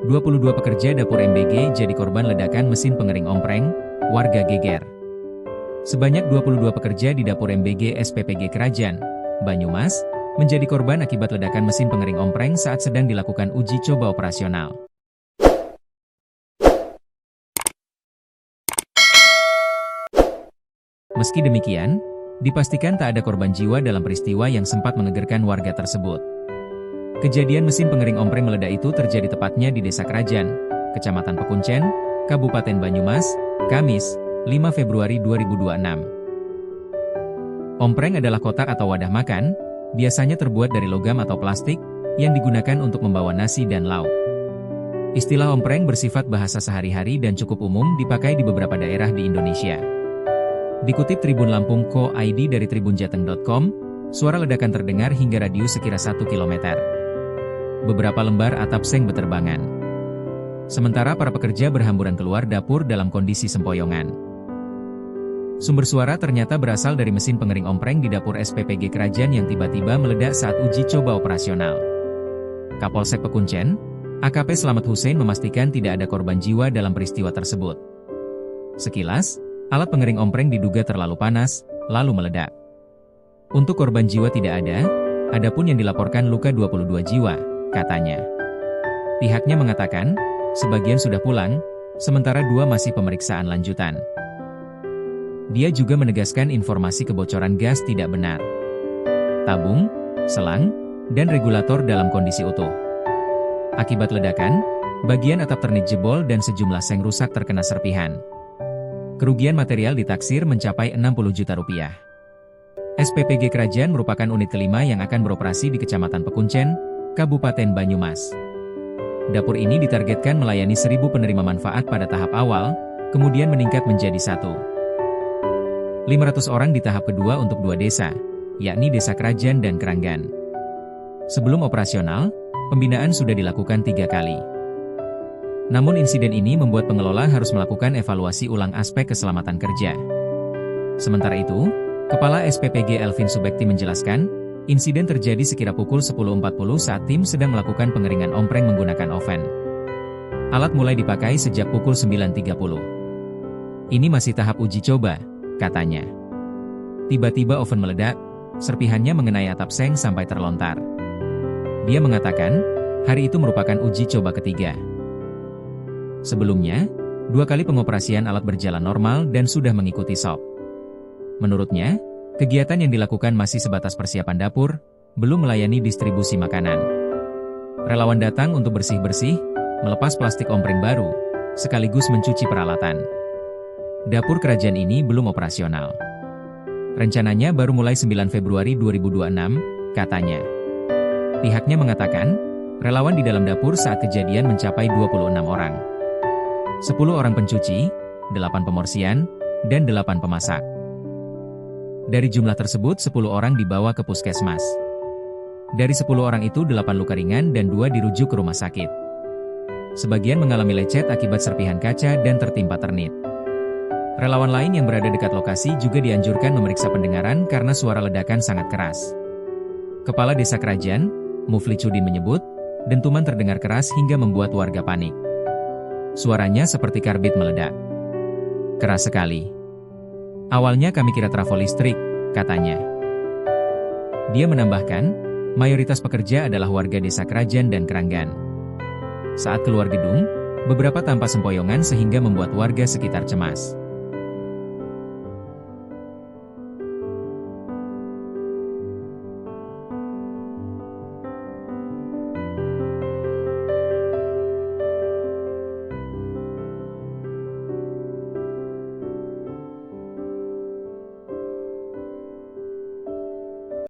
22 pekerja dapur MBG jadi korban ledakan mesin pengering ompreng, warga geger. Sebanyak 22 pekerja di dapur MBG SPPG Krajan, Banyumas, menjadi korban akibat ledakan mesin pengering ompreng saat sedang dilakukan uji coba operasional. Meski demikian, dipastikan tak ada korban jiwa dalam peristiwa yang sempat menggegerkan warga tersebut. Kejadian mesin pengering ompreng meledak itu terjadi tepatnya di Desa Krajan, Kecamatan Pekuncen, Kabupaten Banyumas, Kamis, 5 Februari 2026. Ompreng adalah kotak atau wadah makan, biasanya terbuat dari logam atau plastik, yang digunakan untuk membawa nasi dan lauk. Istilah ompreng bersifat bahasa sehari-hari dan cukup umum dipakai di beberapa daerah di Indonesia. Dikutip Tribun Lampung Co.id dari tribunjateng.com, suara ledakan terdengar hingga radius sekira 1 km. Beberapa lembar atap seng beterbangan. Sementara para pekerja berhamburan keluar dapur dalam kondisi sempoyongan. Sumber suara ternyata berasal dari mesin pengering ompreng di dapur SPPG Krajan yang tiba-tiba meledak saat uji coba operasional. Kapolsek Pekuncen, AKP Slamet Hussein memastikan tidak ada korban jiwa dalam peristiwa tersebut. Sekilas, alat pengering ompreng diduga terlalu panas, lalu meledak. Untuk korban jiwa tidak ada, adapun yang dilaporkan luka 22 jiwa, katanya. Pihaknya mengatakan, sebagian sudah pulang, sementara 2 masih pemeriksaan lanjutan. Dia juga menegaskan informasi kebocoran gas tidak benar. Tabung, selang, dan regulator dalam kondisi utuh. Akibat ledakan, bagian atap ternit jebol dan sejumlah seng rusak terkena serpihan. Kerugian material ditaksir mencapai 60 juta rupiah. SPPG Krajan merupakan unit kelima yang akan beroperasi di Kecamatan Pekuncen, Kabupaten Banyumas. Dapur ini ditargetkan melayani 1.000 penerima manfaat pada tahap awal, kemudian meningkat menjadi 500 orang di tahap kedua untuk 2 desa, yakni Desa Krajan dan Keranggan. Sebelum operasional, pembinaan sudah dilakukan 3 kali. Namun insiden ini membuat pengelola harus melakukan evaluasi ulang aspek keselamatan kerja. Sementara itu, Kepala SPPG Elvin Subekti menjelaskan, insiden terjadi sekira pukul 10.40 saat tim sedang melakukan pengeringan ompreng menggunakan oven. Alat mulai dipakai sejak pukul 9.30. Ini masih tahap uji coba, katanya. Tiba-tiba oven meledak, serpihannya mengenai atap seng sampai terlontar. Dia mengatakan, hari itu merupakan uji coba ketiga. Sebelumnya, 2 kali pengoperasian alat berjalan normal dan sudah mengikuti SOP. Menurutnya, kegiatan yang dilakukan masih sebatas persiapan dapur, belum melayani distribusi makanan. Relawan datang untuk bersih-bersih, melepas plastik ompreng baru, sekaligus mencuci peralatan. Dapur Krajan ini belum operasional. Rencananya baru mulai 9 Februari 2026, katanya. Pihaknya mengatakan, relawan di dalam dapur saat kejadian mencapai 26 orang. 10 orang pencuci, 8 pemorsian, dan 8 pemasak. Dari jumlah tersebut 10 orang dibawa ke puskesmas. Dari 10 orang itu 8 luka ringan dan 2 dirujuk ke rumah sakit. Sebagian mengalami lecet akibat serpihan kaca dan tertimpa ternit. Relawan lain yang berada dekat lokasi juga dianjurkan memeriksa pendengaran karena suara ledakan sangat keras. Kepala Desa Krajan, Mufli Cudin menyebut, dentuman terdengar keras hingga membuat warga panik. Suaranya seperti karbit meledak. Keras sekali. Awalnya kami kira trafo listrik, katanya. Dia menambahkan, mayoritas pekerja adalah warga Desa Krajan dan Keranggan. Saat keluar gedung, beberapa tampak sempoyongan sehingga membuat warga sekitar cemas.